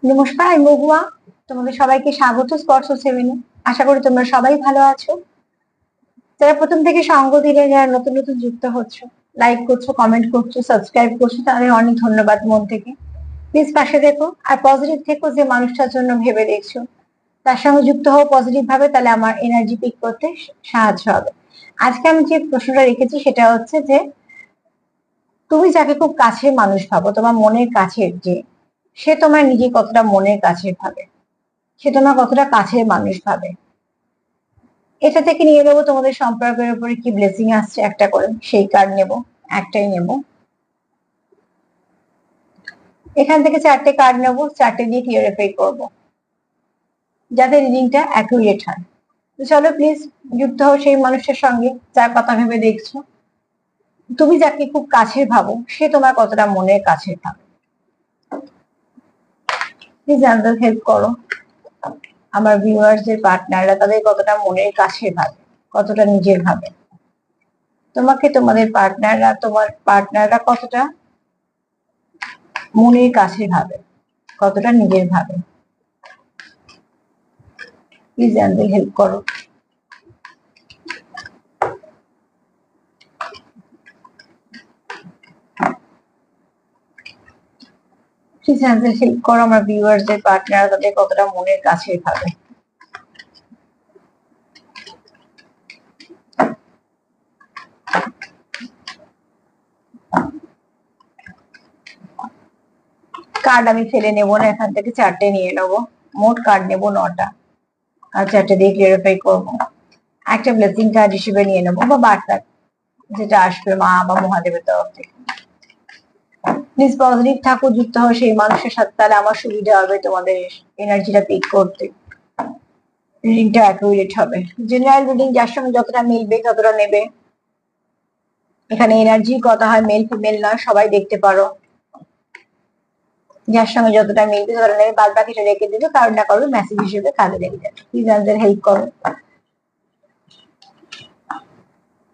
নমস্কার, আমি মহুয়া। তোমাদের সবাইকে স্বাগত স্পর্শ সেভেনে। আশা করি তোমরা সবাই ভালো আছো। যারা প্রথম থেকে সঙ্গ দিলে, যারা নতুন নতুন যুক্ত হচ্ছ, লাইক করছো, কমেন্ট করছো, সাবস্ক্রাইব করছো, তাদের অনেক ধন্যবাদ মন থেকে। প্লিজ পাশে দেখো আর পজিটিভ থেকো, যে মানুষটার জন্য ভেবে দেখছো তার সঙ্গে যুক্ত হও পজিটিভ ভাবে, তাহলে আমার এনার্জি পিক করতে সাহায্য হবে। আজকে আমি যে প্রশ্নটা রেখেছি সেটা হচ্ছে যে, তুমি যাকে খুব কাছের মানুষ ভাবো, তোমার মনের কাছের, যে সে তোমার নিজে কতটা মনের কাছের ভাবে, সে তোমার কতটা কাছের মানুষ ভাবে। এটা থেকে নিয়ে নেবো তোমাদের সম্পর্কের উপরে কি ব্লেসিং আসছে, একটা করে সেই কার্ড নেব। একটাই নেব। এখান থেকে 4টে কার্ড নেব, 4টে দিয়ে ক্লিয়ারিফাই করব, যাতে রিডিংটা অ্যাকুরেট হয়। তো চলো প্লিজ যুক্ত হও সেই মানুষের সঙ্গে যার কথা ভেবে দেখছো। তুমি যাকে খুব কাছের ভাবো, সে তোমার কতটা মনের কাছের ভাবে। প্লিজ আমাদের হেল্প করো। আমার ভিউয়ার্সদের পার্টনাররা তাদের কতটা মনের কাছের ভাবে, কতটা নিজের ভাবে। তোমাকে তোমাদের পার্টনাররা কতটা মনের কাছে ভাবে, কতটা নিজের ভাবে। প্লিজ আমাদের হেল্প করো। প্লিজ আমাদের হেল্প করো, আমার ভিউয়ার্সদের পার্টনার তাদের কতটা মনের কাছে ভাবে। কার্ড আমি ফেলে নেবো না, এখান থেকে 4টে নিয়ে নেবো। মোট কার্ড নেবো 9টা, আর 4টে দিয়ে ক্লিয়ারিফাই করবো। একটা ব্লেসিং কার্ড হিসেবে নিয়ে নেবো, বা বার্তা যেটা আসবে মা বা মহাদেবের তরফ থেকে। প্লিজ পজিটিভ থাকো, যুক্ত হও সেই মানুষের সাথে, তাহলে আমার সুবিধা হবে তোমাদের এনার্জিটা পিক করতে, রিডিংটা অ্যাকুরেট হবে। জেনারেল রিডিং যার সঙ্গে যতটা মিলবে ততটা নেবে। এখানে এনার্জি কথা হয়, মেল ফিমেল নয়, সবাই দেখতে পারো। যার সঙ্গে যতটা মিলবে ততটা নেবে, বাদ বাকিটা রেখে দেবে, কারণ না কারোর মেসেজ হিসেবে কাজে লেগে যাবে। প্লিজ আমাদের হেল্প করো।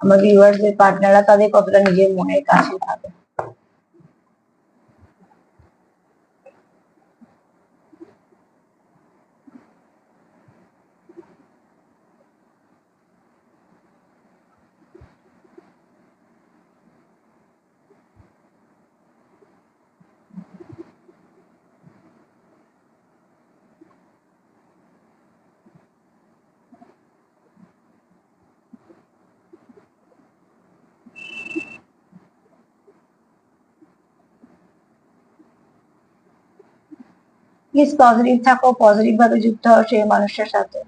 আমার ভিউয়ার্সদের পার্টনাররা তাদের কতটা নিজের মনের কাছে ভাবে। প্লিজ পজিটিভ থাকো, পজিটিভ ভাবে যুক্ত হও সেই মানুষটার সাথে।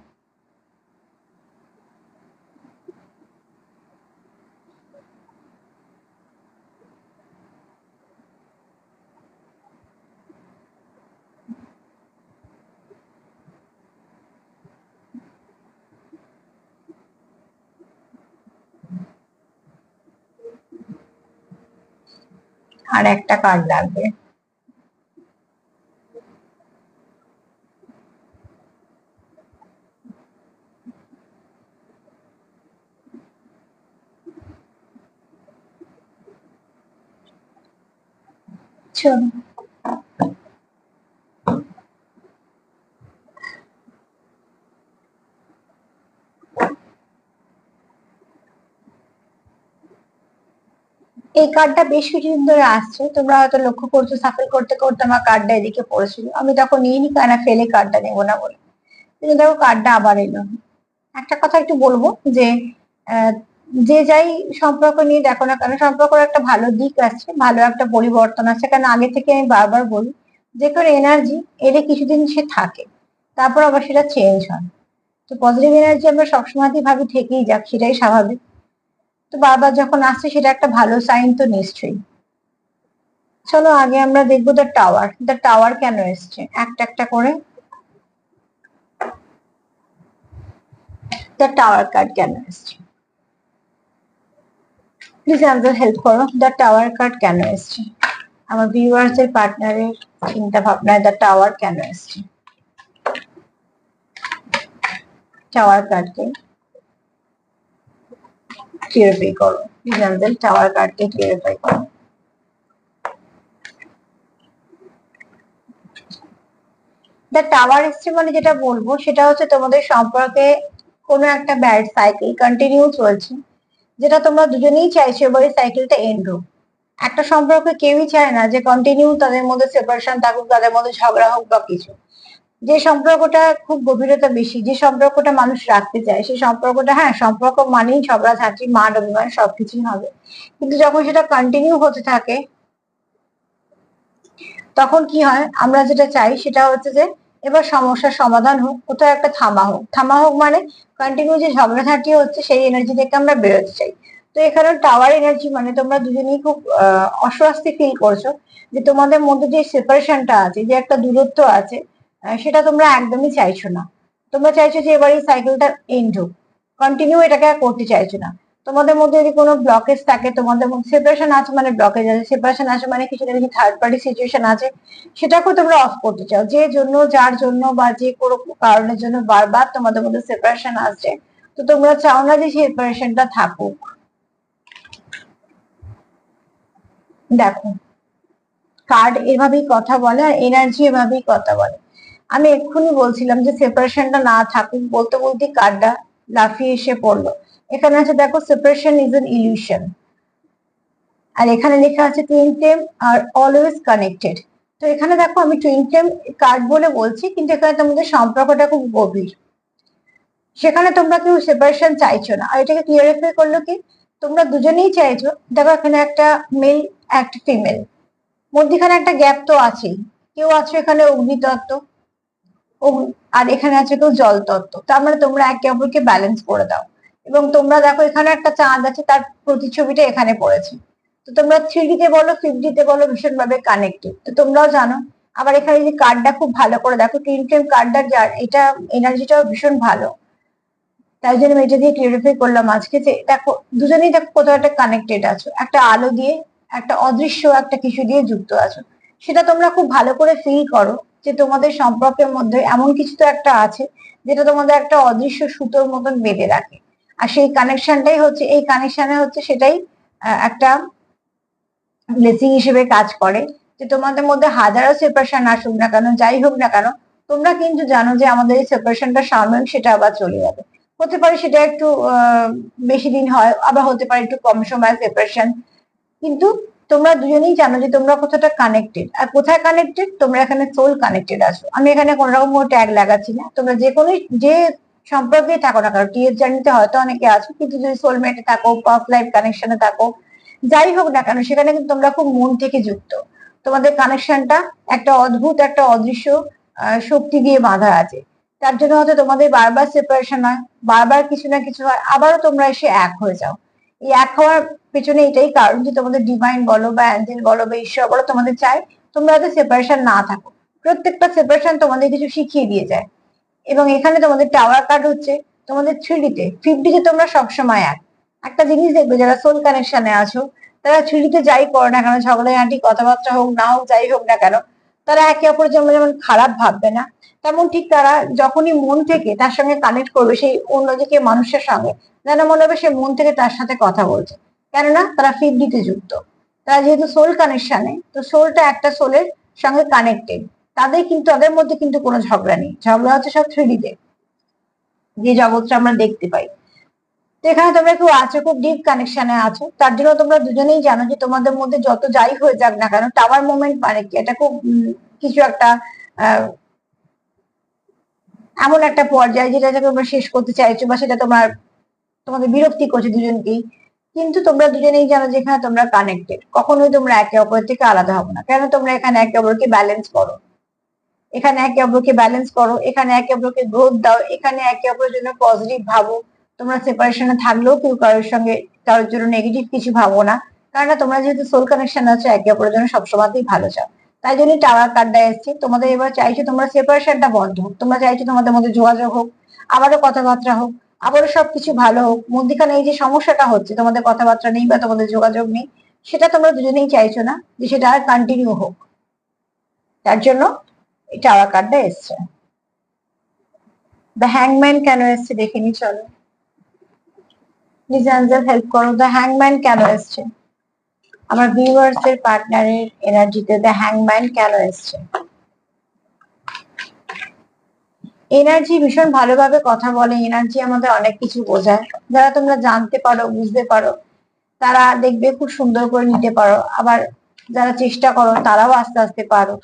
আর একটা কার্ড লাগবে। চলো, এই কার্ডটা বেশ কিছুদিন ধরে আসছে, তোমরা হয়তো লক্ষ্য করছো, সাফল করতে করতে আমার কার্ডটা এদিকে পড়েছিল, আমি তখন নিইনি, কেন ফেলে কার্ডটা নেবো না বলে। কিন্তু দেখো কার্ডটা আবার এলো। একটা কথা একটু বলবো যে, আহ, যে যাই সম্পর্ক নিয়ে দেখো না কেন, সম্পর্কের একটা ভালো দিক আছে, ভালো একটা পরিবর্তন আছে। কারণ আগে থেকে আমি বারবার বলি, যে কোনো এনার্জি এলে কিছুদিন সে থাকে, তারপর আবার সেটা চেঞ্জ হয়। তো পজিটিভ এনার্জি আমরা সবসময় ভাবি থেকেই যাক, সেটাই স্বাভাবিক। তো বারবার যখন আসছে, সেটা একটা ভালো সাইন তো নিশ্চয়ই। চলো আগে আমরা দেখবো দ্য টাওয়ার। দ্য টাওয়ার কেন এসছে, একটা একটা করে। দ্য টাওয়ার কার্ড কেন এসছে, প্লিজ আমাদের হেল্প করো। দ্য টাওয়ার কার্ড কেন এসছে, আমার ভিউয়ার্সদের পার্টনারের চিন্তা ভাবনায় দ্য টাওয়ার কেন এসছে। টাওয়ার কার্ডকে ক্লিয়ারিফাই করো, প্লিজ আমাদের টাওয়ার কার্ডকে ক্লিয়ারিফাই করো। দ্য টাওয়ার এসছে মানে যেটা বলবো সেটা হচ্ছে তোমাদের সম্পর্কে কোনো একটা ব্যাড সাইকেল কন্টিনিউ চলছে, যেটা তোমরা দুজনেই চাইছো এবার এই সাইকেলটা এন্ড হোক। একটা সম্পর্কে কেউই চায় না যে কন্টিনিউ তাদের মধ্যে সেপারেশন থাকুক, তাদের মধ্যে ঝগড়া হোক বা কিছু। যে সম্পর্কটা খুব গভীরতা বেশি, যে সম্পর্কটা মানুষ রাখতে চায়, সেই সম্পর্কটা, হ্যাঁ সম্পর্ক মানেই ঝগড়াঝাঁটি মান অভিমান সবকিছুই হবে, কিন্তু যখন সেটা কন্টিনিউ হতে থাকে তখন কি হয়, আমরা যেটা চাই সেটা হচ্ছে যে এবার সমস্যার সমাধান হোক, কোথাও একটা থামা হোক। থামা হোক মানে কন্টিনিউ যে ঝগড়াঝাঁটি হচ্ছে সেই এনার্জি থেকে আমরা বেরোতে চাই। তো এখানে টাওয়ার এনার্জি মানে তোমরা দুজনেই খুব অস্বস্তি ফিল করছো, যে তোমাদের মধ্যে যে সেপারেশনটা আছে, যে একটা দূরত্ব আছে, সেটা তোমরা একদমই চাইছো না। তোমরা চাইছো যে এবার এই সাইকেলটা এন্ড হোক, কন্টিনিউ এটাকে আর করতে চাইছো না। তোমাদের মধ্যে যদি কোনো ব্লকেজ থাকে, তোমাদের মধ্যে সেপারেশন আছে মানে ব্লকেজ আছে, সেপারেশন আছে মানে কিছু না কিছু থার্ড পার্টি সিচুয়েশন আছে, সেটাকেও তোমরা অফ করতে চাও। যে জন্য যার জন্য বা যে কোনো কারণের জন্য বারবার তোমাদের মধ্যে সেপারেশন আসছে, তো তোমরা চাও না যে সেপারেশনটা থাকুক। দেখো, কার্ড এভাবেই কথা বলে আর এনার্জি এভাবেই কথা বলে। আমি এক্ষুনি বলছিলাম যে সেপারেশনটা না থাকুক, বলতে বলতে কার্ডটা লাফিয়ে এসে পড়লো। এখানে আছে দেখো, সেপারেশন ইজ এন ইলিউশন, আর এখানে লেখা আছে twin flame are always connected. তো এখানে দেখো আমি টুইন ফ্লেম কার্ড বলে বলছি, কিন্তু এখানে তোমাদের সম্পর্কটা খুব গভীর, সেখানে তোমরা কেউ সেপারেশন চাইছো না। আর এটাকে ক্লিয়ারিফাই করলো কি, তোমরা দুজনেই চাইছো। দেখো এখানে একটা মেল একটা ফিমেল, মধ্যখানে একটা গ্যাপ তো আছেই। কেউ আছে এখানে অগ্নিতত্ত্ব, আর এখানে আছে কেউ জল তত্ত্ব। তার মানে তোমরা একে অপরকে ব্যালেন্স করে দাও। এবং তোমরা দেখো এখানে একটা চাঁদ আছে, তার প্রতিছবিটা এখানে পড়েছে। তো তোমরা 3D তে বলো 5D তে বলো ভীষণ ভাবে কানেক্টেড, তো তোমরাও জানো। আবার এখানে যে কার্ডটা খুব ভালো করে দেখো, টুইন ফ্লেম কার্ডটা যার, এটা এনার্জিটাও ভীষণ ভালো। তাই জন্য আমি এটা দিয়ে ক্লিয়ারিফাই করলাম আজকে যে দেখো দুজনেই দেখো কোথাও একটা কানেক্টেড আছো, একটা আলো দিয়ে, একটা অদৃশ্য একটা কিছু দিয়ে যুক্ত আছো। সেটা তোমরা খুব ভালো করে ফিল করো যে তোমাদের সম্পর্কের মধ্যে এমন কিছু তো একটা আছে যেটা তোমাদের একটা অদৃশ্য সুতোর মতন বেঁধে রাখে। আর সেই কানেকশনটাই হচ্ছে, এই কানেকশনে হচ্ছে সেটাই একটা ব্লেসিং হিসেবে কাজ করে। যে তোমাদের মধ্যে হাজারো সেপারেশন আসুক না কেন, যাই হোক না কেন, তোমরা কিন্তু জানো যে আমাদের এই সেপারেশনটা সাময়িক, সেটা আবার চলে যাবে। হতে পারে সেটা একটু বেশি দিন হয়, আবার হতে পারে একটু কম সময় সেপারেশন, কিন্তু তোমরা দুজনেই জানো যে তোমরা কোথাটা কানেক্টেড। আর কোথায় কানেক্টেড, তোমরা এখানে সোল কানেক্টেড আছো। আমি এখানে কোন রকম কোনো ট্যাগ লাগাচ্ছি না, তোমরা যে কোনো যে সম্পর্কে থাকো না কারো, টিএস জার্নিতে হয়তো অনেকে আছো, কিন্তু যদি সোলমেটে থাকো, পাস্ট লাইফ কানেকশনে থাকো, যাই হোক না কেন, সেখানে কিন্তু তোমরা খুব মন থেকে যুক্ত। তোমাদের কানেকশনটা একটা অদ্ভুত একটা অদৃশ্য শক্তি দিয়ে বাঁধা আছে। তার জন্য হয়তো তোমাদের বারবার সেপারেশন হয়, বারবার কিছু না কিছু হয়, আবারও তোমরা এসে এক হয়ে যাও। এই এক হওয়ার পেছনে এটাই কারণ যে তোমাদের ডিভাইন বলো বা অ্যাঞ্জেল বলো বা ঈশ্বর বলো, তোমাদের চাই তোমরা যাতে সেপারেশন না থাকো। প্রত্যেকটা সেপারেশন তোমাদের কিছু শিখিয়ে দিয়ে যায়। এবং এখানে তোমাদের টাওয়ার কার্ড হচ্ছে, তোমাদের 3D তে 5D তে তোমরা সবসময় এক। একটা জিনিস দেখবে, যারা সোল কানেকশনে আছো তারা 3D তে যাই করো না কেন, ঝগড়াঝাঁটি কথাবার্তা হোক না হোক, যাই হোক না কেন, তারা একে অপরের জন্য যেমন খারাপ ভাববে না, তেমন ঠিক তারা যখনই মন থেকে তার সঙ্গে কানেক্ট করবে সেই অন্যদিকে মানুষের সঙ্গে, যেন মনে হবে সে মন থেকে তার সাথে কথা বলছে। কেননা তারা 5D তে যুক্ত। তারা যেহেতু সোল কানেকশনে, তো সোলটা একটা সোলের সঙ্গে কানেক্টেড। তাদের কিন্তু, তাদের মধ্যে কিন্তু কোনো ঝগড়া নেই, ঝগড়া হচ্ছে সব 3D তে, যে জগৎটা আমরা দেখতে পাই। তো এখানে তোমরা একটু আছো, খুব ডিপ কানেকশনে আছো। তার জন্য তোমরা দুজনেই জানো যে তোমাদের মধ্যে যত যাই হয়ে যাক না কেন, টাওয়ার মোমেন্ট মানে কি, এটা খুব কিছু একটা এমন একটা পর্যায়ে যেটা তোমরা শেষ করতে চাইছো, বা সেটা তোমাদের বিরক্তি করছে দুজনকেই। কিন্তু তোমরা দুজনেই জানো যে এখানে তোমরা কানেক্টেড, কখনোই তোমরা একে অপরের থেকে আলাদা হবে না। কেন, তোমরা এখানে একে অপরকে ব্যালেন্স করো, এখানে একে অপরকে ব্যালেন্স করো, এখানে একে অপরকে গ্রোথ দাও, এখানে একে অপরের জন্য পজিটিভ ভাবো। তোমরা সেপারেশনে থাকলেও কেউ কারোর সঙ্গে কারোর জন্য নেগেটিভ কিছু ভাবো না, কারণ তোমরা যেহেতু সোল কানেকশন আছো, একে অপরের জন্য সবসময়তেই ভালো চাও। তাই জন্য টাওয়ার কার্ডটা এসছে। তোমাদের এবার চাইছো তোমরা সেপারেশনটা বন্ধ হোক, তোমরা চাইছো তোমাদের মধ্যে যোগাযোগ হোক, আবারও কথাবার্তা হোক, আবারও সবকিছু ভালো হোক। মধ্যখানে এই যে সমস্যাটা হচ্ছে, তোমাদের কথাবার্তা নেই বা তোমাদের যোগাযোগ নেই, সেটা তোমরা দুজনেই চাইছো না যে সেটা আর কন্টিনিউ হোক। তার জন্য এই টাওয়ার কার্ডটা এসছে। দ্য হ্যাংম্যান কেন এসছে দেখে নি, চলো প্লিজ অ্যাঞ্জেল হেল্প করো, দ্য হ্যাংম্যান কেন এসছে আমার ভিউয়ার্স এর পার্টনারের এনার্জিতে, দ্য হ্যাংম্যান কেন এসছে। এনার্জি ভীষণ ভালোভাবে কথা বলে, এনার্জি আমাদের অনেক কিছু বোঝায়। যারা তোমরা জানতে পারো, বুঝতে পারো, তারা দেখবে খুব সুন্দর করে নিতে পারো। আবার যারা চেষ্টা করো তারাও আস্তে আস্তে পারো।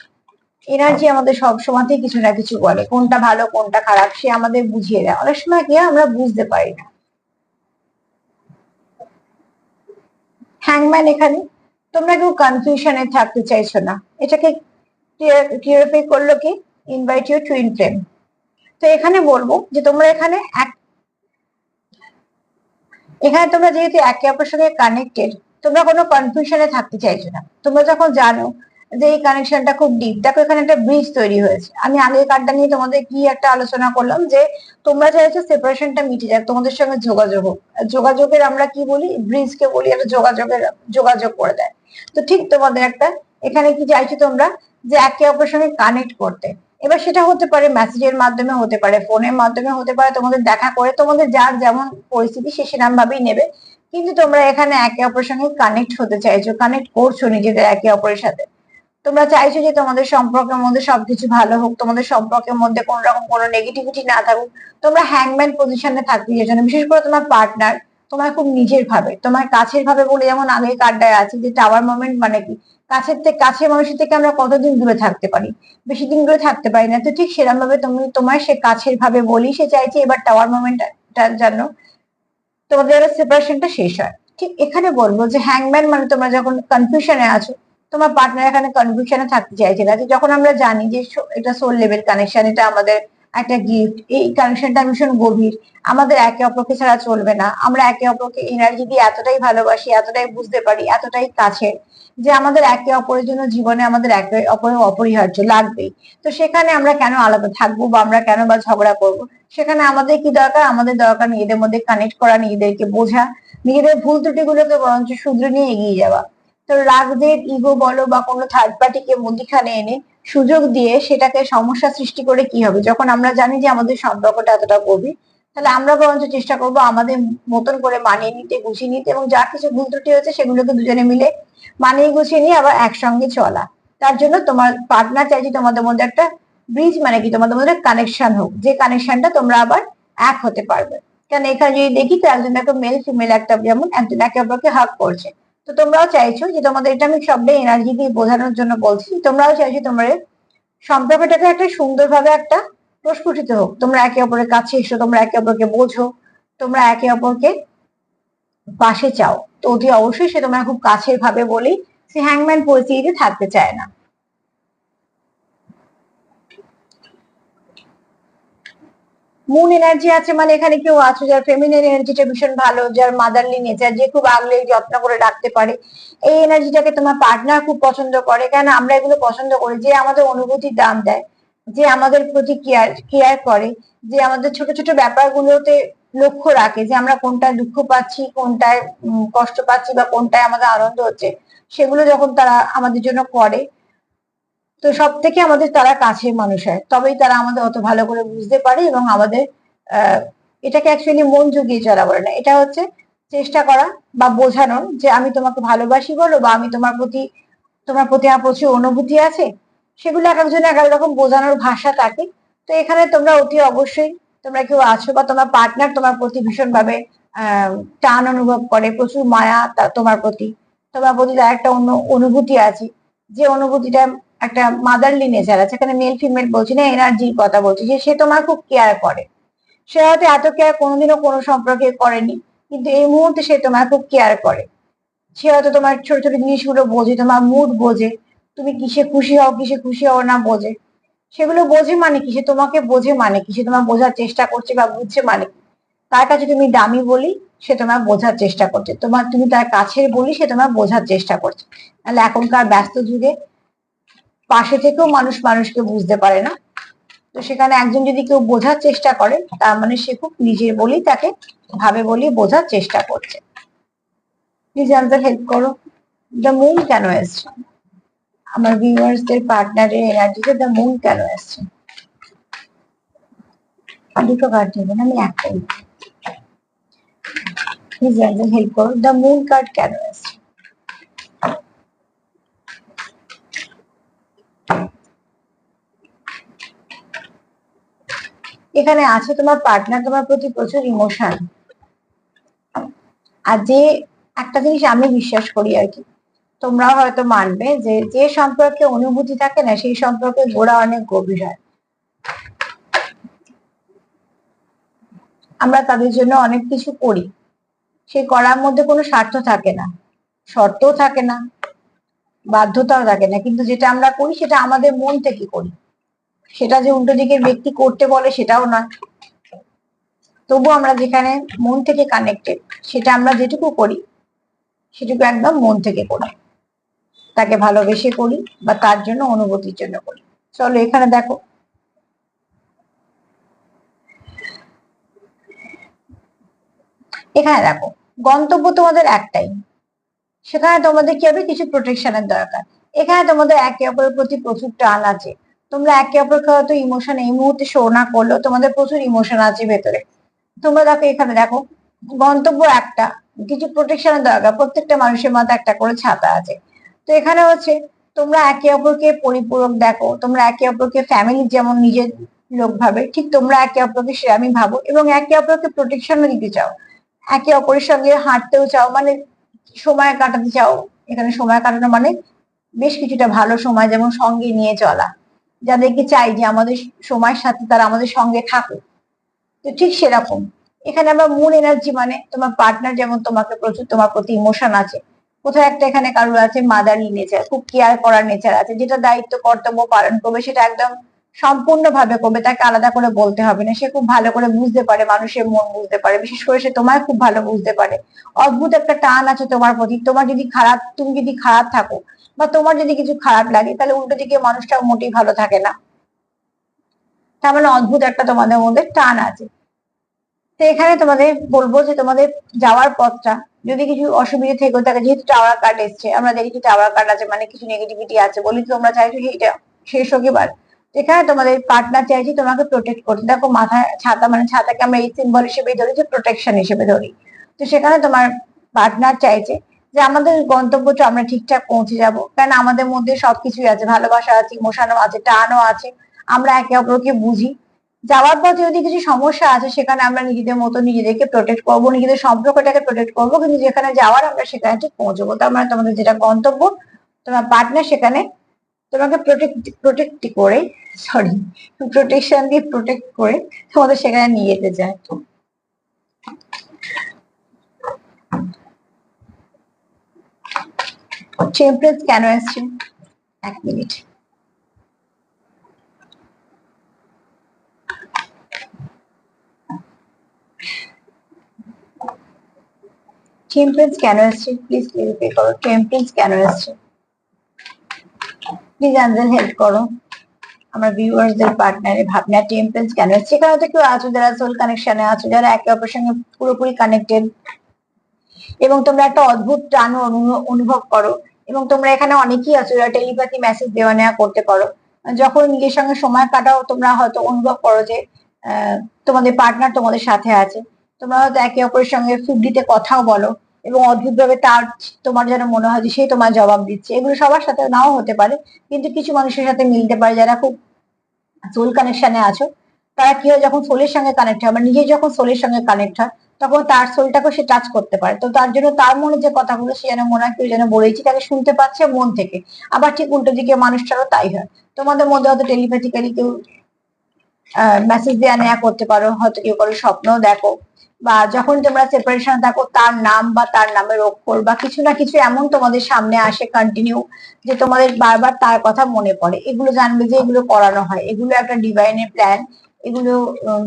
এনার্জি আমাদের সব সময়তেই কিছু না কিছু বলে, কোনটা ভালো কোনটা খারাপ সে আমাদের বুঝিয়ে দেয়। অনেক সময় কি আমরা বুঝতে পারি না। হ্যাংম্যান, এখানে তোমরা কেউ কনফিউশনে থাকতে চাইছো না, এটাকে ক্লিয়ারিফাই করলো কি ইনভাইট ইউ টুইন ফ্লেম। তো এখানে বলবো যে তোমরা এখানে তোমরা যেহেতু একে অপরের সঙ্গে কানেক্টেড, তোমরা কোনো কনফিউশনে থাকতে চাইছো না। তোমরা যখন জানো যে এই কানেকশনটা খুব ডিপ, দেখো এখানে একটা ব্রিজ তৈরি হয়েছে। আমি আগের কার্ডটা নিয়ে তোমাদের কি একটা আলোচনা করলাম যে তোমরা চাইছো সেপারেশনটা মিটে যাক, তোমাদের সঙ্গে যোগাযোগ হোক। যোগাযোগের আমরা কি বলি, ব্রিজকে বলি একটা যোগাযোগ করে দেয়। তো ঠিক তোমাদের একটা এখানে কি চাইছো তোমরা, যে একে অপরের সঙ্গে কানেক্ট করতে। এবার সেটা হতে পারে মেসেজের মাধ্যমে, হতে পারে ফোনের মাধ্যমে, হতে পারে তোমাদের দেখা করে, তোমাদের যার যেমন পরিস্থিতি সে সেরকম ভাবেই নেবে। কিন্তু তোমরা এখানে একে অপরের সঙ্গে কানেক্ট হতে চাইছো, কানেক্ট করছো নিজেদের একে অপরের সাথে। তোমরা চাইছো যে তোমাদের সম্পর্কের মধ্যে সবকিছু ভালো হোক, তোমাদের সম্পর্কের মধ্যে কোন রকম কোনো নেগেটিভিটি না থাকুক। তোমরা হ্যাংম্যান পজিশনে থাকতে চাইছো না। বিশেষ করে তোমার পার্টনার তোমার খুব নিজের ভাবে, তোমার কাছের ভাবে বলে, যেমন আগের কার্ডটায় আছে যে টাওয়ার মোমেন্ট, মানে কি কাছের থেকে, কাছের মানুষের থেকে আমরা কতদিন দূরে থাকতে পারি, বেশি দিন দূরে থাকতে পারি না। তো ঠিক সেরকম ভাবে তুমি তোমার সে কাছের ভাবে বলি, সে চাইছে এবার টাওয়ার মোমেন্টটার জন্য তোমাদের সেপারেশনটা শেষ হয়। ঠিক এখানে বলবো যে হ্যাংম্যান মানে তোমরা যখন কনফিউশনে আছো, তোমার পার্টনার এখানে কনফিউশনে থাকতে চাইছে না। যে যখন আমরা জানি যে এটা সোল লেভেল কানেকশন, এটা আমাদের একটা গিফট, এই কানেকশনটা ভীষণ গভীর, আমাদের একে অপরকে ছাড়া চলবে না, আমরা একে অপরকে এনার্জি দিয়ে এতটাই ভালোবাসি, এতটাই বুঝতে পারি, এতটাই কাছে, যে আমাদের একে অপরের জন্য জীবনে আমাদের একে অপরের অপরিহার্য লাগবেই। তো সেখানে আমরা কেন আলাদা থাকবো, বা আমরা কেন বা ঝগড়া করবো? সেখানে আমাদের কি দরকার, আমাদের দরকার নিজেদের মধ্যে কানেক্ট করা, নিজেদেরকে বোঝা, নিজেদের ভুল ত্রুটিগুলোকে বরঞ্চ শুধরে নিয়ে এগিয়ে যাওয়া। তো রাগদের ইগো বলো বা কোনো থার্ড পার্টিকে মধ্যিখানে এনে সুযোগ দিয়ে সেটাকে সমস্যা সৃষ্টি করে কি হবে? যখন আমরা জানি যে আমাদের সম্পর্কটা এতটা গভীর, তাহলে আমরা বরঞ্চ চেষ্টা করবো আমাদের মতন করে মানিয়ে নিতে, গুছিয়ে নিতে, এবং যা কিছু ভুল ত্রুটি হয়েছে সেগুলোকে দুজনে মিলে মানিয়ে গুছিয়ে নিয়ে আবার একসঙ্গে চলা। তার জন্য তোমার পার্টনার চাইছে তোমাদের মধ্যে একটা ব্রিজ, মানে কি তোমাদের মধ্যে কানেকশন হোক, যে কানেকশনটা তোমরা আবার এক হতে পারবে। কারণ এখানে যদি দেখি তো একজন একটা মেল ফিমেল, একটা যেমন একজন একে অপরকে হাগ করছে। তো তোমরাও চাইছো যে তোমাদের, এটা আমি শব্দে এনার্জি দিয়ে বোঝানোর জন্য বলছি, তোমরাও চাইছো তোমার সম্পর্কটাকে একটা সুন্দরভাবে একটা প্রস্ফুটিত হোক। তোমরা একে অপরের কাছে এসো, তোমরা একে অপরকে বোঝো, তোমরা একে অপরকে পাশে চাও। তো অতি অবশ্যই সে তোমরা খুব কাছের ভাবে বলি সে হ্যাংম্যান পরিস্থিতিতে থাকতে চায় না। মুন এনার্জি আছে মানে এখানে কেউ আছো যার ফেমিনিন এনার্জিটা ভীষণ ভালো, যার মাদারলি নেচার, যে খুব আগলে যত্ন করে রাখতে পারে। এই এনার্জিটাকে তোমার পার্টনার খুব পছন্দ করে, কেন আমরা এগুলো পছন্দ করি, যে আমাদের অনুভূতির দাম দেয়, যে আমাদের প্রতি কেয়ার কেয়ার করে, যে আমাদের ছোট ছোট ব্যাপারগুলোতে লক্ষ্য রাখে, যে আমরা কোনটায় দুঃখ পাচ্ছি, কোনটায় কষ্ট পাচ্ছি, বা কোনটায় আমাদের আনন্দ হচ্ছে, সেগুলো যখন তারা আমাদের জন্য করে, তো সব থেকে আমাদের তারা কাছের মানুষ হয়, তবেই তারা আমাদের অত ভালো করে বুঝতে পারে। এবং আমাদের আহ এটাকে অ্যাকচুয়ালি মন জুগিয়ে চলা বলে না, এটা হচ্ছে চেষ্টা করা বা বোঝানোর, যে আমি তোমাকে ভালোবাসি বলো, বা আমি তোমার প্রতি আমার প্রচুর অনুভূতি আছে। সেগুলো এক একজনের এক এক রকম বোঝানোর ভাষা থাকে। তো এখানে তোমরা অতি অবশ্যই, তোমরা কেউ আছো বা তোমার পার্টনার তোমার প্রতি ভীষণ ভাবে টান অনুভব করে, প্রচুর মায়া তোমার প্রতি তার একটা অন্য অনুভূতি আছে, যে অনুভূতিটা একটা মাদারলি নেচার আছে। এখানে মেল ফিমেল বলছি না, এনার্জির কথা বলছি, যে সে তোমার খুব কেয়ার করে। সে হয়তো এত কেয়ার কোনোদিনও কোনো সম্পর্কে করেনি, কিন্তু এই মুহূর্তে সে তোমার খুব কেয়ার করে। সে হয়তো তোমার ছোট ছোট জিনিসগুলো বোঝে, তোমার মুড বোঝে, তুমি কিসে খুশি হও, কিসে খুশি হও না বোঝে। সেগুলো বোঝে মানে কি, সে তোমাকে বোঝে মানে কি, সে তোমার বোঝার চেষ্টা করছে বা বুঝছে মানে কি। তার কাছে তুমি দামি বলি, সে তোমার বোঝার চেষ্টা করছে, তুমি তার কাছের বলি, সে তোমার বোঝার চেষ্টা করছে। তাহলে এখনকার ব্যস্ত যুগে পাশে থেকেও মানুষ মানুষকে বুঝতে পারে না। তো সেখানে একজন যদি কেউ বোঝার চেষ্টা করে, তার মানে সে খুব নিজের বলি তাকে ভাবে বলি বোঝার চেষ্টা করছে। প্লিজ আমাদের হেল্প করো, দ্য মুন কেন এসছে? আমার ভিউয়ার্সদের পার্টনারের এনার্জিতে দ্য মুন কেন এসছে? দুটো কার্ড নেবেন, আমি একটাই। প্লিজ আমাদের হেল্প করো, দ্য মুন কার্ড কেন এসছে? এখানে আছে তোমার পার্টনার তোমার প্রতি প্রচুর ইমোশন। আর যে একটা জিনিস আমি বিশ্বাস করি আর কি, তোমরাও হয়তো মানবে, যে যে সম্পর্কে অনুভূতি থাকে না সেই সম্পর্কে গোড়া অনেক গভীর হয়। আমরা তাদের জন্য অনেক কিছু করি, সেই করার মধ্যে কোনো স্বার্থ থাকে না, শর্তও থাকে না, বাধ্যতাও থাকে না, কিন্তু যেটা আমরা করি সেটা আমাদের মন থেকে করি, সেটা যে উল্টো দিকের ব্যক্তি করতে বলে সেটাও নয়। তবু আমরা যেখানে মন থেকে কানেক্টেড, সেটা আমরা যেটুকু করি সেটুকু একদম মন থেকে করি, তাকে ভালোবেসে করি বা তার জন্য অনুভূতির জন্য করি। চলো এখানে দেখো, এখানে দেখো গন্তব্য তোমাদের একটাই, সেখানে তোমাদের কি হবে, কিছু প্রোটেকশনের দরকার। এখানে তোমাদের একে অপরের প্রতি প্রচুর টান আছে, তোমরা একে অপরকে হয়তো ইমোশন এই মুহূর্তে শো না করলেও তোমাদের প্রচুর ইমোশন আছে ভেতরে। তোমরা দেখো এখানে দেখো, গন্তব্য একটা, কিছু প্রোটেকশনের দরকার, প্রত্যেকটা মানুষের মাথায় একটা করে ছাতা আছে। তো এখানে হচ্ছে তোমরা একে অপরকে পরিপূরক দেখো, তোমরা একে অপরকে ফ্যামিলি যেমন নিজের লোক ভাবে, ঠিক তোমরা একে অপরকে সেরামি ভাবো এবং একে অপরকে প্রোটেকশনও দিতে চাও, একে অপরের সঙ্গে হাঁটতেও চাও, মানে সময় কাটাতে চাও। এখানে সময় কাটানো মানে বেশ কিছুটা ভালো সময় যেমন সঙ্গে নিয়ে চলা, যাদেরকে চাই যে আমাদের সময়ের সাথে তারা আমাদের সঙ্গে থাকুক। তো ঠিক সেরকম এখানে আমরা মুন এনার্জি, মানে তোমার পার্টনার যেমন তোমাকে প্রচুর তোমার প্রতি ইমোশন আছে, কোথাও একটা এখানে কারোর আছে মাদারলি নেচার, খুব কেয়ার করার নেচার আছে, যেটা দায়িত্ব কর্তব্য পালন করবে সেটা একদম সম্পূর্ণভাবে করবে, তাকে আলাদা করে বলতে হবে না, সে খুব ভালো করে বুঝতে পারে, মানুষের মন বুঝতে পারে, বিশেষ করে সে তোমায় খুব ভালো বুঝতে পারে। অদ্ভুত একটা টান আছে তোমার প্রতি, তোমার যদি খারাপ, তুমি যদি খারাপ থাকো বা তোমার যদি কিছু খারাপ লাগে তাহলে উল্টো দিকে মানুষটাও মোটেই ভালো থাকে না, তার মানে অদ্ভুত একটা তোমাদের মধ্যে টান আছে। তো এখানে তোমাদের বলবো যে তোমাদের যাওয়ার পথটা যদি কিছু অসুবিধা থেকে থাকে, যেহেতু টাওয়ার কার্ড এসছে, আমরা দেখি টাওয়ার কার্ড আছে মানে কিছু নেগেটিভিটি আছে বলি, তোমরা চাইছো সেইটা শেষ হোক এবার। এখানে তোমাদের পার্টনার চাইছে তোমাকে প্রোটেক্ট করতে, দেখো মাথায় ছাতা, মানে ছাতাকে আমরা এই সিম্বল হিসেবে ধরি, যে প্রোটেকশন হিসেবে ধরি। তো সেখানে তোমার পার্টনার চাইছে যে আমাদের গন্তব্যটা আমরা ঠিকঠাক পৌঁছে যাব, কারণ আমাদের মধ্যে সবকিছুই আছে, ভালোবাসা আছে, ইমোশনও আছে, টানও আছে, আমরা একে অপরকে বুঝি। যাওয়ার পথে যদি কিছু সমস্যা আছে সেখানে আমরা নিজেদের মতো নিজেদেরকে প্রোটেক্ট করবো, নিজেদের সম্পর্কটাকে প্রোটেক্ট করবো, কিন্তু যেখানে যাওয়ার আমরা সেখানে ঠিক পৌঁছবো। তার মানে তোমাদের যেটা গন্তব্য, তোমার পার্টনার সেখানে তোমাকে প্রোটেক্ট করে, সরি, প্রোটেকশন দিয়ে প্রোটেক্ট করে তোমাদের সেখানে নিয়ে যেতে চায়। টেম্পারেন্স কেন আসছে, এক মিনিট। টেম্পারেন্স কেন আসছে, প্লিজ ক্লিয়ারিফাই করো, টেম্পারেন্স কেন আসছে, প্লিজ আনজেল হেল্প করো আমার ভিউয়ার্সদের পার্টনারের ভাবনা। টেম্পারেন্স কেন আসছে, এখানে তো কেউ আছো যারা সোল কানেকশনে আছো, যারা একে অপরের সঙ্গে পুরোপুরি কানেক্টেড এবং তোমরা একটা অদ্ভুত টান অনুভব করো, এবং তোমরা এখানে অনেকেই আছো যারা টেলিপ্যাথি মেসেজ দেওয়া নেওয়া করতে পারো। যখন নিজের সঙ্গে সময় কাটাও তোমরা হয়তো অনুভব করো যে তোমাদের পার্টনার তোমাদের সাথে আছে, তোমরা হয়তো একে অপরের সঙ্গে ফুর্তিতে কথাও বলো এবং অদ্ভুতভাবে তার তোমার যেন মনে হয় যে সে তোমার জবাব দিচ্ছে। এগুলো সবার সাথে নাও হতে পারে, কিন্তু কিছু মানুষের সাথে মিলতে পারে, যারা খুব সোল কানেকশনে আছো তারা কি হয়, যখন সোলের সঙ্গে কানেক্ট হয়, নিজে যখন সোলের সঙ্গে কানেক্ট হয় তখন তার সোলটাকে সে টাচ করতে পারে, তো তার জন্য তার মনে যে কথাগুলো সে যেন মনে হয় কেউ যেন বলেছি, তাকে শুনতে পাচ্ছে মন থেকে। আবার ঠিক উল্টো দিকে মানুষটারও তাই হয়, তোমাদের মধ্যে হয়তো টেলিপ্যাথিক্যালি কেউ মেসেজ দেওয়া নেওয়া করতে পারো, হয়তো কেউ কারো স্বপ্নও দেখো, বা যখন তোমরা সেপারেশন থাকো তার নাম বা তার নামের অক্ষর বা কিছু না কিছু এমন তোমাদের সামনে আসে কন্টিনিউ, যে তোমাদের বারবার তার কথা মনে পড়ে। এগুলো জানবে যে এগুলো করানো হয়, এগুলো একটা ডিভাইনের প্ল্যান, এগুলো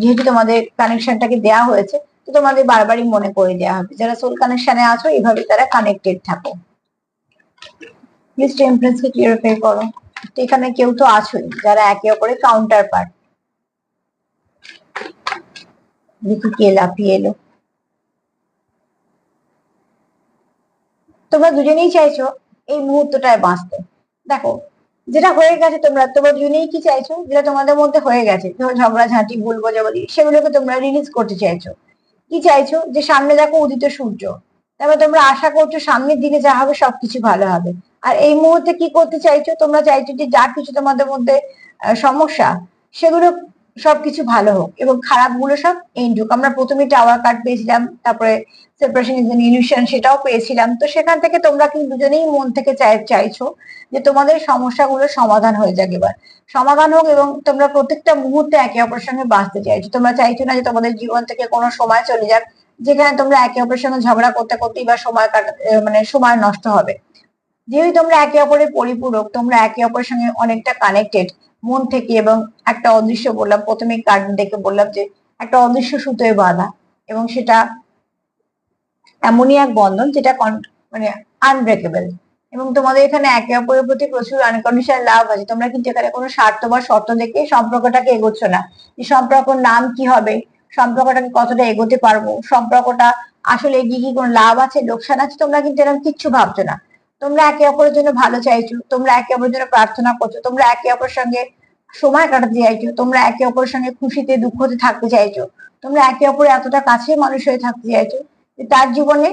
যেহেতু তোমাদের কানেকশনটাকে দেওয়া হয়েছে তো তোমাদের বারবারই মনে করে দেওয়া হবে। যারা সোল কানেকশনে আছো এইভাবে তারা কানেক্টেড থাকো। প্লিজ টেম্পারেন্স কে ক্লিয়ারিফাই করো। তো এখানে কেউ তো আছোই যারা একে অপরের কাউন্টার পার্ট। দেখি কে লাফিয়ে এলো। তোমরা দুজনেই চাইছো এই মুহূর্তটায় বাঁচতে। দেখো যেটা হয়ে গেছে, তোমরা দুজনেই কি চাইছো, যেটা তোমাদের মধ্যে হয়ে গেছে, ঝগড়াঝাঁটি ভুল বোঝাবুঝি, সেগুলোকে তোমরা রিলিজ করতে চাইছো। কি চাইছো, যে সামনে দেখো উদিত সূর্য, তারপর তোমরা আশা করছো সামনের দিকে যা হবে সবকিছু ভালো হবে। আর এই মুহূর্তে কি করতে চাইছো, তোমরা চাইছো যে যা কিছু তোমাদের মধ্যে সমস্যা, সেগুলো সবকিছু ভালো হোক এবং খারাপ গুলো সব এন্ড হোক। আমরা প্রথমে টাওয়ার কার্ড পেয়েছিলাম, তারপরে সেপারেশন ইজ এন ইলিউশন সেটাও পেয়েছিলাম। তো সেখান থেকে তোমরা কিন্তু দুজনেই মন থেকে চাইছো যে তোমাদের সমস্যাগুলো সমাধান হয়ে যাক, এবার সমাধান হোক এবং তোমরা প্রত্যেকটা মুহূর্তে একে অপরের সঙ্গে বাঁচতে চাইছো। তোমরা চাইছো না যে তোমাদের জীবন থেকে কোনো সময় চলে যাক যেখানে তোমরা একে অপরের সঙ্গে ঝগড়া করতে করতেই বা সময় মানে সময় নষ্ট হবে। যেহেতু তোমরা একে অপরের পরিপূরক, তোমরা একে অপরের সঙ্গে অনেকটা কানেক্টেড মন থেকে, এবং একটা অদৃশ্য বললাম প্রথমে কার্ড দেখে বললাম যে একটা অদৃশ্য সুতোয় বাঁধা, এবং সেটা এমনই এক বন্ধন যেটা মানে আনব্রেকেবল। এবং তোমাদের এখানে একে অপরের প্রতি প্রচুর আনকন্ডিশনাল লাভ আছে। তোমরা কিন্তু এখানে কোনো স্বার্থ বা শর্ত দেখে সম্পর্কটাকে এগোচ্ছ না, যে সম্পর্কর নাম কি হবে, সম্পর্কটাকে কতটা এগোতে পারবো, সম্পর্কটা আসলে এগিয়ে কি কোনো লাভ আছে লোকসান আছে, তোমরা কিন্তু এরকম কিচ্ছু ভাবছো না। তোমরা একে অপরের জন্য ভালো চাইছো, তোমরা একে অপরের জন্য প্রার্থনা করছো, তোমরা একে অপরের সঙ্গে সময় কাটাতে চাইছো, তোমরা একে অপরের সঙ্গে খুশিতে দুঃখতে থাকতে চাইছো, তোমরা একে অপরের এতটা কাছে মানুষ হয়ে থাকতে চাইছো যে তার জীবনে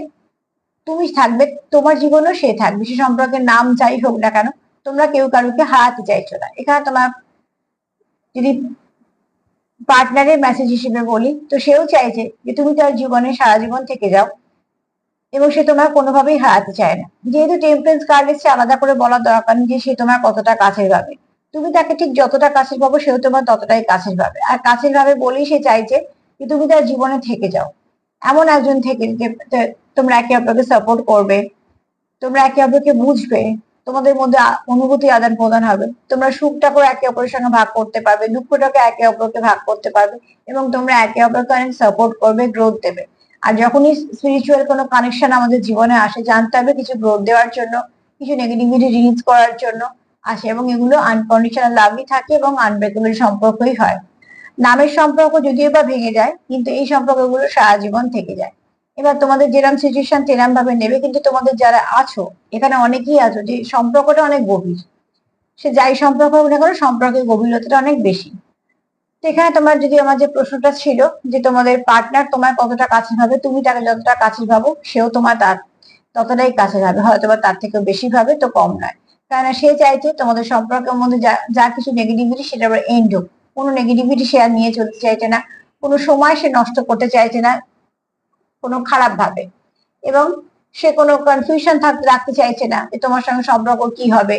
তুমি থাকবে, তোমার জীবনেও সে থাকবে। সে সম্পর্কের নাম যাই হোক না কেন, তোমরা কেউ কারোকে হারাতে চাইছো না। এখানে তোমার যদি পার্টনারের মেসেজ হিসেবে বলি, তো সেও চাইছে যে তুমি তার জীবনে সারা জীবন থেকে যাও এবং সে তোমার কোনোভাবেই হারাতে চায় না। যেহেতু টেম্পারেন্স কার্ড এসছে, আলাদা করে বলার দরকার নেই যে সে তোমার কতটা কাছের ভাবে। তুমি তাকে ঠিক যতটা কাছের ভাবো সেও তোমার ততটাই কাছের ভাবে, আর কাছের ভাবে বলেই সে চাইছে যে তুমি তার জীবনে থেকে যাও। এমন একজন থেকে যে তোমরা একে অপরকে সাপোর্ট করবে, তোমরা একে অপরকে বুঝবে, তোমাদের মধ্যে অনুভূতি আদান প্রদান হবে, তোমরা সুখটাকে একে অপরের সঙ্গে ভাগ করতে পারবে, দুঃখটাকে একে অপরকে ভাগ করতে পারবে, এবং তোমরা একে অপরকে অনেক সাপোর্ট করবে, গ্রোথ দেবে। আর যখনই স্পিরিচুয়াল কোনো কানেকশন আমাদের জীবনে আসে, জানতে হবে কিছু গ্রোথ দেওয়ার জন্য, কিছু নেগেটিভিটি রিলিজ করার জন্য আসে, এবং এগুলো আনকন্ডিশনাল লাভই থাকে এবং আনব্রেকেবল সম্পর্কই হয়। নামের সম্পর্ক যদিও বা ভেঙে যায়, কিন্তু এই সম্পর্কগুলো সারা জীবন থেকে যায়। এবার তোমাদের যেরকম সিচুয়েশন তেরাম ভাবে নেবে, কিন্তু তোমাদের যারা আছো এখানে অনেকেই আছো যে সম্পর্কটা অনেক গভীর, সে যাই সম্পর্ক হোক না কেন সম্পর্কের গভীরতাটা অনেক বেশি। তো এখানে তোমার যদি আমার যে প্রশ্নটা ছিল যে তোমাদের পার্টনার তোমার কতটা কাছে ভাবে, তুমি তাকে যতটা কাছে ভাবো সেও তোমার তার ততটাই কাছে ভাবে, হয়তো বা তার থেকেও বেশি ভাবে, তো কম নয়। কারণ সে চাইছে তোমাদের সম্পর্কের মধ্যে যা যা কিছু নেগেটিভিটি সেটা আবার এন্ড হোক। কোনো নেগেটিভিটি সে আর নিয়ে চলতে চাইছে না, কোনো সময় সে নষ্ট করতে চাইছে না কোনো খারাপ ভাবে, এবং সে কোনো কনফিউশন রাখতে চাইছে না যে তোমার সঙ্গে সম্পর্ক কি হবে,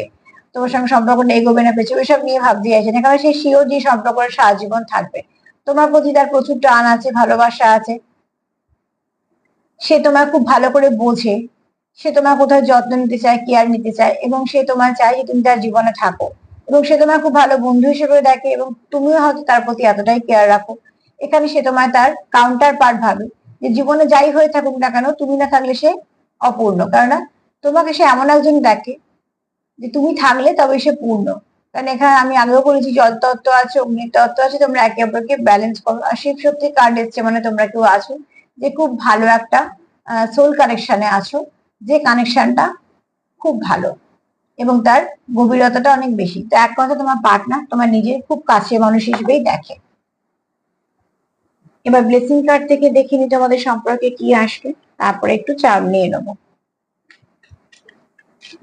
তোমার সঙ্গে সম্পর্ক এগোবে না পেছবে, এসব নিয়ে ভাবতে চাইছে না। কারণ সে শিওর যে সম্পর্কের সারা জীবন থাকবে। তোমার প্রতি তার প্রচুর টান আছে, ভালোবাসা আছে, সে তোমার খুব ভালো করে বোঝে, সে তোমার কোথাও যত্ন নিতে চায়, কেয়ার নিতে চায়, এবং সে তোমার চায় যে তুমি তার জীবনে থাকো, এবং সে তোমার খুব ভালো বন্ধু হিসেবে দেখে, এবং তুমিও হয়তো তার প্রতি এতটাই কেয়ার রাখো। এখানে সে তোমার তার কাউন্টার পার্ট ভাবে, যে জীবনে যাই হয়ে থাকুক না কেন তুমি না থাকলে সে অপূর্ণ। কারণ তোমাকে সে এমন একজন দেখে যে তুমি থাকলে তবে সে পূর্ণ। কারণ এখানে আমি আগেও বলেছি জল তত্ত্ব আছে, অগ্নি তত্ত্ব আছে, তোমরা একে অপরকে ব্যালেন্স করো। আর শিব শক্তি কার্ড এসছে মানে তোমরা কেউ আছো যে খুব ভালো একটা সোল কানেকশনে আছো, যে কানেকশনটা খুব ভালো এবং তার গভীরতাটা অনেক বেশি। তো এক কথা তোমার পার্টনার তোমার নিজের খুব কাছে মানুষ হিসেবেই দেখে। এবার ব্লেসিং কার্ড থেকে দেখিনি তোমাদের সম্পর্কে কি আসবে, তারপরে একটু চাপ নিয়ে নেবো।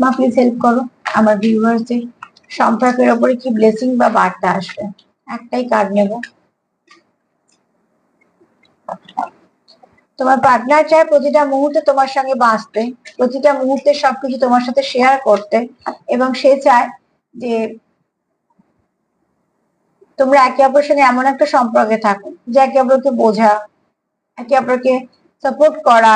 মা প্লিজ হেল্প করো আমার ভিউয়ার্সদের, সম্পর্কের ওপরে কি ব্লেসিং বা বার্তা আসবে। একটাই কার্ড নেব। তোমার পার্টনার চায় প্রতিটা মুহূর্তে তোমার সঙ্গে বাঁচতে, প্রতিটা মুহূর্তে সবকিছু তোমার সাথে শেয়ার করতে, এবং সে চায় যে তোমরা একে অপরের সঙ্গে এমন একটা সম্পর্কে থাকো যে একে অপরকে বোঝা, একে অপরকে সাপোর্ট করা।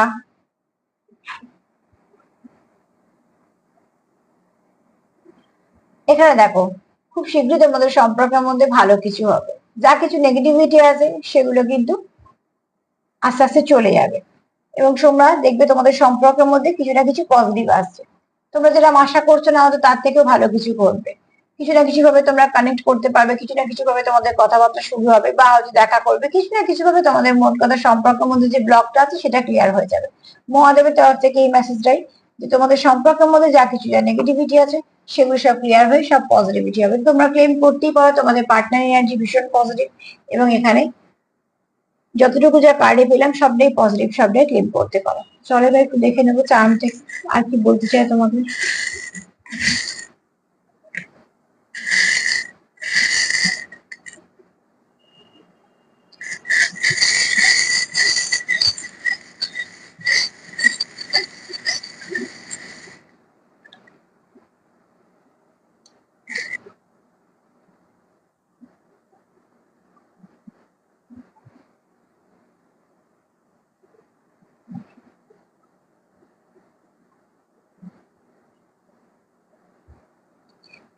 এখানে দেখো খুব শীঘ্রই তোমাদের সম্পর্কের মধ্যে ভালো কিছু হবে, যা কিছু নেগেটিভিটি আছে সেগুলো কিন্তু আস্তে আস্তে চলে যাবে, এবং তোমরা দেখবে তোমাদের সম্পর্কের মধ্যে কিছু না কিছু পজিটিভ আসছে। তোমরা যেটা আশা করছো না হয়তো তার থেকেও ভালো কিছু ঘটবে, কিছু না কিছু ভাবে তোমরা কানেক্ট করতে পারবে, কিছু না কিছু ভাবে তোমাদের কথাবার্তা শুরু হবে, বা হয়তো দেখা করবে, কিছু না কিছু ভাবে তোমাদের মোট কথা সম্পর্কের মধ্যে যে ব্লকটা আছে সেটা ক্লিয়ার হয়ে যাবে। মহাদেবের তরফ থেকে এই মেসেজটাই যে তোমাদের সম্পর্কের মধ্যে যা কিছু যা নেগেটিভিটি আছে সেগুলো সব ক্লিয়ার হয়ে সব পজিটিভিটি হবে। তোমরা ক্লেম করতেই পারো তোমাদের পার্টনার এনার্জি ভীষণ পজিটিভ, এবং এখানে যতটুকু যা কার্ডে পেলাম সবটাই পজিটিভ, সবটাই ক্লেম করতে পারো। চলো এবার একটু দেখে নেবো চার্মটা আর কি বলতে চাই তোমাকে।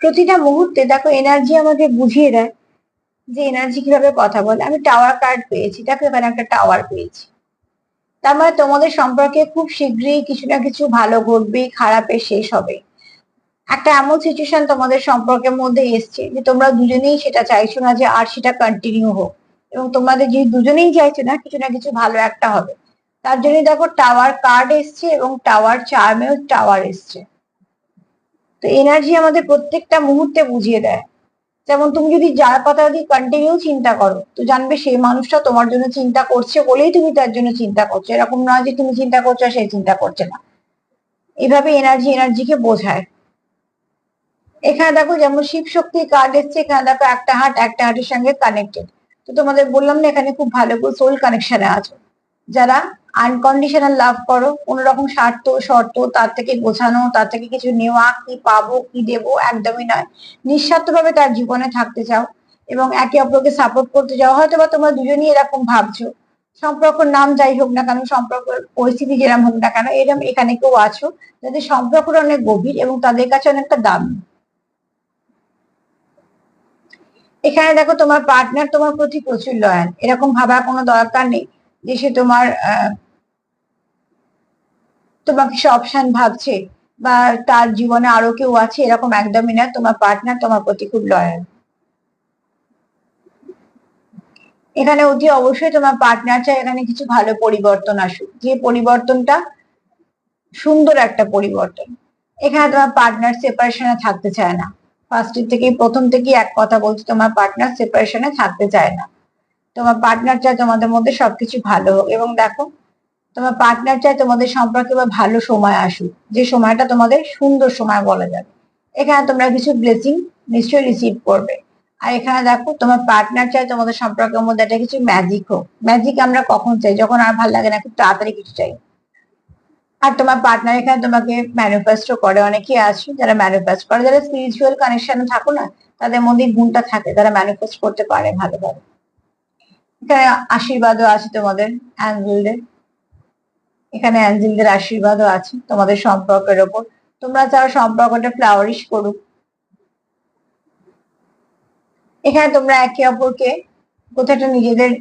প্রতিটা মুহূর্তে দেখো এনার্জি আমাকে বুঝিয়ে দেয় যে এনার্জি কিভাবে কথা বলে। আমি টাওয়ার কার্ড পেয়েছি, দেখো এখানে একটা টাওয়ার পেয়েছি। তার মানে তোমাদের সম্পর্কে খুব শীঘ্রই কিছু না কিছু ভালো ঘটবে, খারাপের শেষ হবে। একটা এমন সিচুয়েশন তোমাদের সম্পর্কের মধ্যে এসছে যে তোমরা দুজনেই সেটা চাইছো না যে আর সেটা কন্টিনিউ হোক, এবং তোমাদের যে দুজনেই চাইছো না কিছু ভালো একটা হবে। তার জন্য দেখো টাওয়ার কার্ড এসছে এবং টাওয়ার চার্মেও টাওয়ার এসছে। তো এনার্জি আমাদের প্রত্যেকটা মুহূর্তে বুঝিয়ে দেয়। যেমন তুমি যদি যার কথা যদি কন্টিনিউ চিন্তা করো, তো জানবে সেই মানুষটা তোমার জন্য চিন্তা করছে বলেই তুমি তার জন্য চিন্তা করছো। এরকম নয় যে তুমি চিন্তা করছো আর সে চিন্তা করছে না। এভাবে এনার্জিকে বোঝায়। এখানে দেখো যেমন শিব শক্তির কার্ড এসছে, এখানে দেখো একটা হার্টের সঙ্গে কানেক্টেড। তো তোমাদের বললাম না, এখানে খুব ভালো করে সোল কানেকশনে আছো। যারা আনকন্ডিশনাল লাভ করো, কোন রকম স্বার্থ শর্ত তার থেকে গোছানো, তার থেকে কিছু নেওয়া, কি পাবো কি দেবো একদমই নয়। নিঃস্বার্থভাবে তার জীবনে থাকতে চাও এবং একে অপরকে সাপোর্ট করতে চাও। হয়তো বা তোমরা দুজনই এরকম ভাবছো। সম্পর্কের নাম যাই হোক না কেন, সম্পর্কের পরিস্থিতি যেরকম হোক না কেন, এরকম এখানে কেউ আছো যাদের সম্পর্কটা অনেক গভীর এবং তাদের কাছে অনেকটা দামি। এখানে দেখো তোমার পার্টনার তোমার প্রতি প্রচুর লয়াল। এরকম ভাবার কোনো দরকার নেই যে সে তোমাকে সে অপশন ভাবছে বা তার জীবনে আরো কেউ আছে, এরকম একদমই না। তোমার পার্টনার তোমার প্রতি খুব লয়াল। এখানে অতি অবশ্যই তোমার পার্টনার চাই এখানে কিছু ভালো পরিবর্তন আসুক, যে পরিবর্তনটা সুন্দর একটা পরিবর্তন। এখানে তোমার পার্টনার সেপারেশনে থাকতে চায় না। প্রথম থেকেই এক কথা বলছি, তোমার পার্টনার সেপারেশনে থাকতে চায় না। তোমার পার্টনার চায় তোমাদের মধ্যে সবকিছু ভালো হোক। এবং দেখো তোমার পার্টনার চায় তোমাদের সম্পর্কে বা ভালো সময় আসুক, যে সময়টা তোমাদের সুন্দর সময় বলা যাবে। এখানে তোমরা কিছু ব্লেসিং নিশ্চয়ই রিসিভ করবে। আর এখানে দেখো তোমার পার্টনার চায় তোমাদের সম্পর্কের মধ্যে একটা কিছু ম্যাজিক হোক। ম্যাজিক আমরা কখন চাই? যখন আর ভালো লাগে না, খুব তাড়াতাড়ি কিছু চাই। আর তোমার পার্টনার এখানে তোমাকে ম্যানিফেস্টও করে। অনেকেই আছে যারা ম্যানিফেস্ট করে, যারা স্পিরিচুয়াল কানেকশনে থাকো না, তাদের মধ্যে গুণটা থাকে, তারা ম্যানিফেস্ট করতে পারে ভালোভাবে। এখানে আশীর্বাদও আছে তোমাদের অ্যাঞ্জেলদের। এখানে অ্যাঞ্জেলদের আশীর্বাদও আছে তোমাদের সম্পর্কের ওপর। তোমরা চাও সম্পর্কটা ফ্লাওয়ারিশ করুক। এখানে তোমরা একে অপরকে কোথাটা নিজেদের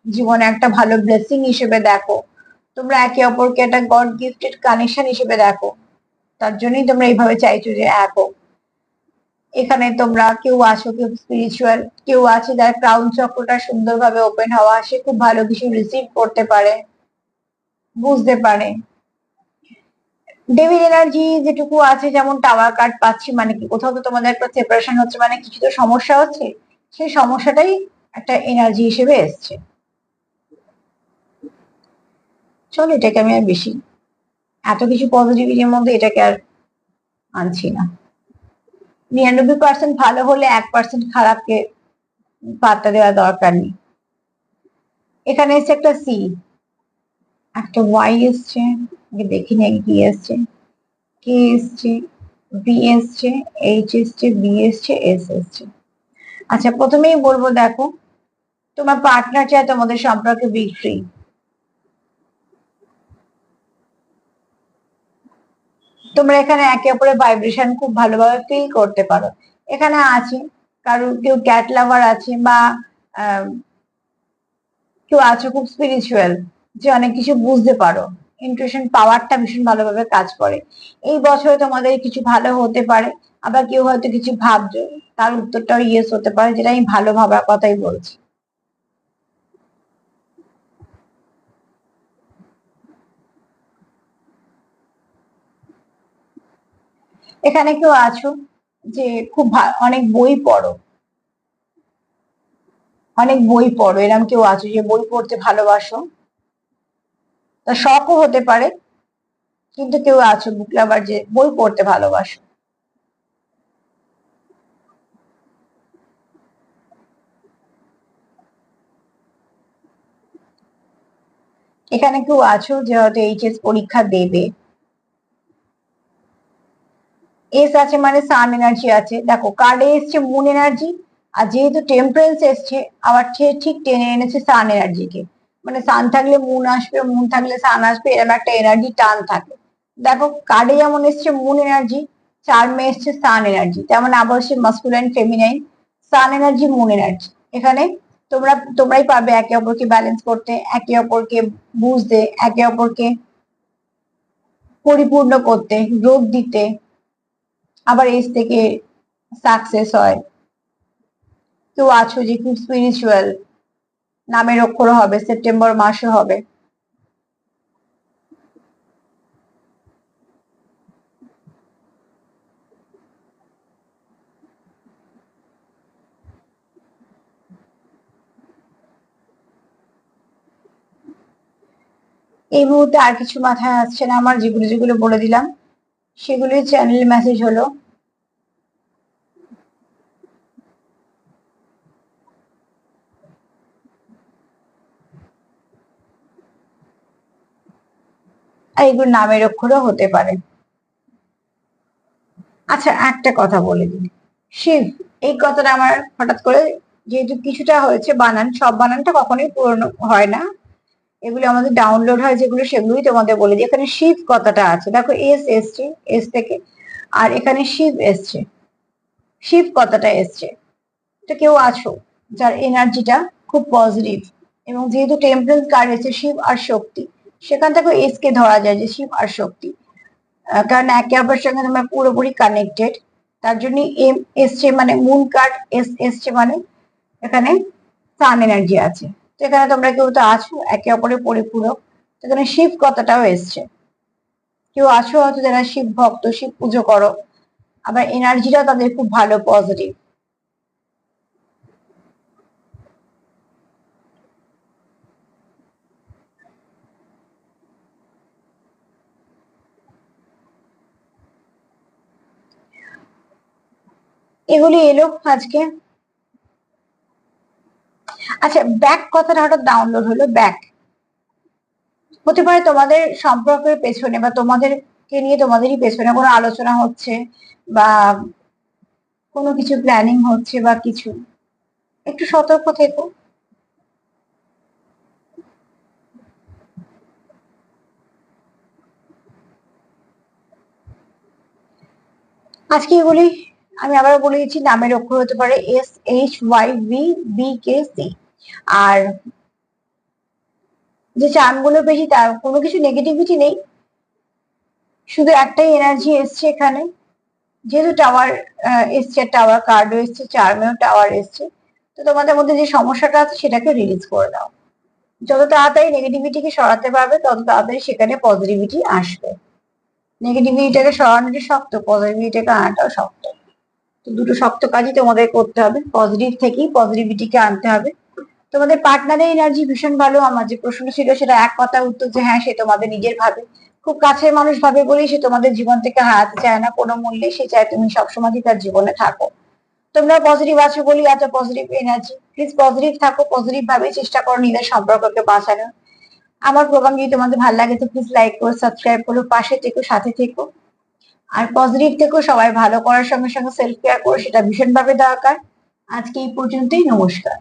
জীবনে একটা ভালো ব্লেসিং হিসেবে দেখো। তোমরা একে অপরকে একটা গড গিফটেড কানেকশন হিসেবে দেখো। তার জন্যই তোমরা এইভাবে চাইছো যে এক হোক। এখানে তোমরা কেউ আছো, কেউ স্পিরিচুয়াল, কেউ আছে যার ক্রাউন চক্রটা সুন্দরভাবে ওপেন হওয়া, সে খুব ভালো কিছু রিসিভ করতে পারে, বুঝতে পারে। ডেভিল এনার্জি যেটুকু আছে, যেমন টাওয়ার কার্ড পাচ্ছি, মানে কি কোথাও তো তোমাদের একটা সেপারেশন হচ্ছে, মানে কিছু তো সমস্যা হচ্ছে। সেই সমস্যাটাই একটা এনার্জি হিসেবে এসছে। চলো এটাকে আমি আর বেশি এত কিছু পজিটিভিটির মধ্যে এটাকে আর আনছি না। 99% ভালো হলে 1% খারাপকে পাত্তা দেওয়া দরকার নেই। এখানে এসছে একটা সি, একটা ওয়াই এসছে, দেখিনি কি এসছে, কে এসছে, বি এসছে, এইচ এসছে, বি এসছে, এস এসছে। আচ্ছা, প্রথমেই বলবো দেখো তোমার পার্টনার চায় তোমাদের সম্পর্কে বি ফ্রি। তোমরা এখানে একে অপরের ভাইব্রেশন খুব ভালোভাবে ফিল করতে পারো। এখানে আছে কারোর কেউ ক্যাট লাভার আছে, বা কেউ আছো খুব স্পিরিচুয়াল, যে অনেক কিছু বুঝতে পারো। ইন্টুইশন পাওয়ারটা ভীষণ ভালোভাবে কাজ করে। এই বছরে তোমাদের কিছু ভালো হতে পারে। আবার কেউ হয়তো কিছু ভাবছো, তার উত্তরটাও ইয়েস হতে পারে, যেটা আমি ভালো ভাবার কথাই বলছি। এখানে কেউ আছো যে খুব অনেক বই পড়ো, অনেক বই পড়ো, এরকম কেউ আছো যে বই পড়তে ভালোবাসো। তা শখও হতে পারে, কিন্তু কেউ আছো বুক লাভার যে বই পড়তে ভালোবাসো। এখানে কেউ আছো যে হয়তো এইচএস পরীক্ষা দেবে। এস আছে মানে সান এনার্জি আছে। দেখো কার্ডে এসছে মুন এনার্জি, আর যেহেতু টেম্পারেন্স এসছে, আবার ঠিক টেনে এনেছে সান এনার্জিকে। মানে সান থাকলে মুন আসবে, মুন থাকলে সান আসবে, এরকম একটা এনার্জি টান থাকে। দেখো কার্ডে যেমন এসছে মুন এনার্জি, চার্মে এসছে সান এনার্জি, তেমন আবার হচ্ছে মাস্কুলাইন ফেমিনাইন, সান এনার্জি মুন এনার্জি। এখানে তোমরাই পারবে একে অপরকে ব্যালেন্স করতে, একে অপরকে বুঝতে, একে অপরকে পরিপূর্ণ করতে, গ্রোথ দিতে। আবার এজ থেকে সাকসেস হয়। কেউ আছো যে খুব স্পিরিচুয়াল, নামের অক্ষর হবে, সেপ্টেম্বর মাসে হবে। এই মুহূর্তে আর কিছু মাথায় আসছে না আমার, যেগুলো যেগুলো বলে দিলাম সেগুলি চ্যানেল মেসেজ হলো। আর এগুলো নামের অক্ষরও হতে পারে। আচ্ছা, একটা কথা বলে দিই, শিব, এই কথাটা আমার হঠাৎ করে, যেহেতু কিছুটা হয়েছে বানান, সব বানানটা কখনোই পূরণ হয় না, এগুলো আমাদের ডাউনলোড হয় যেগুলো সেগুলোই তোমাদের বলে দিই। এখানে শিব কথাটা আছে, দেখো এস এসছে, এস থেকে, আর এখানে শিব এসছে, শিব কথাটা এসছে। তো কেউ আছো যার এনার্জিটা খুব পজিটিভ, এবং যেহেতু টেম্পারেন্স কার্ড এসেছে শিব আর শক্তি, সেখান থেকে এস কে ধরা যায় যে শিব আর শক্তি, কারণ একে অপরের সঙ্গে তোমরা পুরোপুরি কানেক্টেড। তার জন্য এম এসছে মানে মুন কার্ড, এস এসছে মানে এখানে সান এনার্জি আছে। তো এখানে তোমরা কেউ তো আছো একে অপরের পরিপূরক, এখানে শিব কথাটাও এসছে। কেউ আছো হয়তো যারা শিব ভক্ত, শিব পুজো করো, আবার এনার্জিটা তাদের খুব ভালো, পজিটিভ। এগুলি এলো আজকে। আচ্ছা, ব্যাক কথাটা হঠাৎ ডাউনলোড হলো, ব্যাক হতে পারে তোমাদের সম্পর্কের পেছনে বা তোমাদেরকে নিয়ে তোমাদেরই পেছনে কোনো আলোচনা হচ্ছে, বা কোনো কিছু প্ল্যানিং হচ্ছে বা কিছু, একটু সতর্ক থেকো। আজকে এগুলি আমি আবার বলে দিচ্ছি, নামের অক্ষর হতে পারে S H Y V B K C. আর যে চার্মগুলো পেয়েছি তার কোনো কিছু নেগেটিভিটি নেই, শুধু একটাই এনার্জি এসছে এখানে। যেহেতু টাওয়ার এসছে, টাওয়ার কার্ডও এসছে, চার্মেও টাওয়ার এসছে, তো তোমাদের মধ্যে যে সমস্যাটা আছে সেটাকে রিলিজ করে দাও। যত তাড়াতাড়ি নেগেটিভিটিকে সরাতে পারবে তত তাড়াতাড়ি সেখানে পজিটিভিটি আসবে। নেগেটিভিটিটাকে সরানোটা শক্ত, পজিটিভিটিটাকে আনাটাও শক্ত। তো দুটো শক্ত কাজই তোমাদের করতে হবে, পজিটিভ থেকেই পজিটিভিটিকে আনতে হবে। তোমাদের পার্টনারের এনার্জি ভীষণ ভালো। আমার যে প্রশ্ন ছিল সেটা এক কথা উত্তর যে হ্যাঁ, সে তোমাদের নিজের ভাবে, খুব কাছের মানুষ ভাবে বলেই সে তোমাদের জীবন থেকে হারাতে চায় না কোনো মূল্যে, সে চায় তুমি সবসময় তার জীবনে থাকো। তোমরা পজিটিভ আছো বলি এত পজিটিভ এনার্জি, প্লিজ পজিটিভ থাকো, পজিটিভ ভাবে চেষ্টা করো নিজের সম্পর্ককে বাঁচানোর। আমার প্রোগ্রাম যদি তোমাদের ভালো লাগে তো প্লিজ লাইক করো, সাবস্ক্রাইব করো, পাশে থেকো, সাথে থেকো। আর পজিটিভ থেকো, সবাই ভালো করার সঙ্গে সঙ্গে সেলফ কেয়ার করো, সেটা ভীষণভাবে দরকার। আজকে এই পর্যন্তই, নমস্কার।